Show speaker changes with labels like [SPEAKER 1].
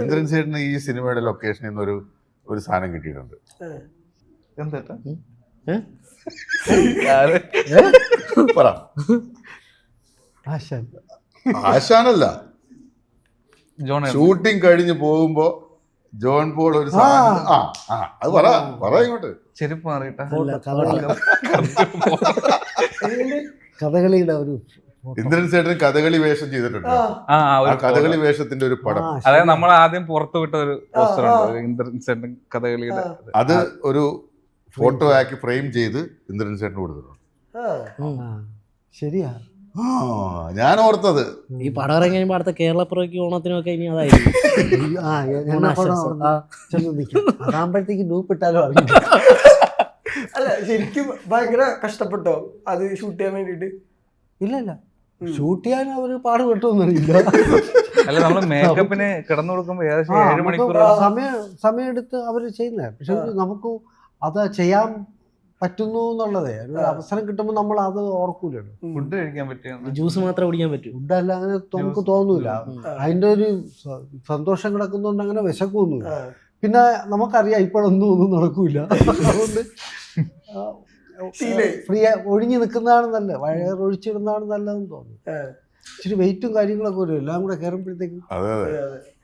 [SPEAKER 1] ഇന്ദ്രൻ ചേട്ടന് ഈ സിനിമയുടെ ലൊക്കേഷനിൽ നിന്ന് ഒരു സാധനം കിട്ടിയിട്ടുണ്ട്.
[SPEAKER 2] എന്താ
[SPEAKER 1] പറ.
[SPEAKER 3] ആശാൻ
[SPEAKER 1] ആശാനല്ല,
[SPEAKER 2] ജോൺ
[SPEAKER 1] ഷൂട്ടിംഗ് കഴിഞ്ഞ് പോകുമ്പോ ജോൺ പോൾ ഒരു സാധനം അത് പറ ഇങ്ങോട്ട്.
[SPEAKER 2] ചെരുപ്പ് മാറിയിട്ടാ
[SPEAKER 3] കഥകളിയുടെ ഒരു
[SPEAKER 1] ഇന്ദ്രൻ ചേട്ടൻ കഥകളി വേഷം ചെയ്തിട്ടുണ്ട്. ആ കഥകളി വേഷത്തിന്റെ ഒരു പടം,
[SPEAKER 2] അതായത് നമ്മൾ ആദ്യം പുറത്തു വിട്ട ഒരു പോസ്റ്റർ ഉണ്ട് ഇന്ദ്രൻ ചേട്ടൻ കഥകളിയുടെ.
[SPEAKER 1] അത് ഒരു ഫോട്ടോ ആക്കി ഫ്രെയിം ചെയ്ത് ഇന്ദ്രൻ ചേട്ടന് കൊടുത്തിട്ടുണ്ട്.
[SPEAKER 3] ശരിയാ,
[SPEAKER 1] ഞാൻ ഓർത്തത്
[SPEAKER 4] ഈ പടം ഇറങ്ങി കഴിയുമ്പോൾ അടുത്ത കേരളപ്പുറയ്ക്ക് ഓണത്തിനൊക്കെ ഇനി അതായിരിക്കും.
[SPEAKER 3] അതാകുമ്പോഴത്തേക്ക് ഡൂപ്പ് ഇട്ടാലോ അറിയില്ല.
[SPEAKER 5] അല്ല ശരിക്കും ഭയങ്കര കഷ്ടപ്പെട്ടോ അത് ഷൂട്ട് ചെയ്യാൻ വേണ്ടിട്ട്?
[SPEAKER 3] ഇല്ല, ഷൂട്ട് ചെയ്യാൻ അവര് പാടുപെട്ടോന്നും അറിയില്ല.
[SPEAKER 2] അല്ല നമ്മള് മേക്കപ്പിന് കിടന്നു കൊടുക്കുമ്പോ ഏകദേശം 7 മണിക്കൂർ
[SPEAKER 3] സമയമെടുത്ത് അവര് ചെയ്യുന്നത്. പക്ഷെ നമുക്ക് അത് ചെയ്യാൻ പറ്റുന്നു എന്നുള്ളതേ, ഒരു അവസരം കിട്ടുമ്പോൾ നമ്മൾ അത് ഓർക്കൂലല്ലോ.
[SPEAKER 2] ഫുഡ് കഴിക്കാൻ പറ്റിയ
[SPEAKER 4] ജ്യൂസ് മാത്രം കുടിക്കാൻ പറ്റും.
[SPEAKER 3] ഫുഡല്ല അങ്ങനെ നമുക്ക് തോന്നൂല. അതിന്റെ ഒരു സന്തോഷം കിടക്കുന്നോണ്ട് അങ്ങനെ വിശക്കൊന്നുമില്ല. പിന്നെ നമുക്കറിയാം ഇപ്പോഴൊന്നും നടക്കൂല. അതുകൊണ്ട് ഫ്രീ ഒഴിഞ്ഞു നിൽക്കുന്നതാണ് നല്ലത്, വയറൊഴിച്ചിടുന്നതാണ് നല്ലതെന്ന് തോന്നുന്നു. ഇച്ചിരി വെയിറ്റും കാര്യങ്ങളൊക്കെ വരും എല്ലാം കൂടെ കയറുമ്പോഴത്തേക്കും.
[SPEAKER 1] അതെ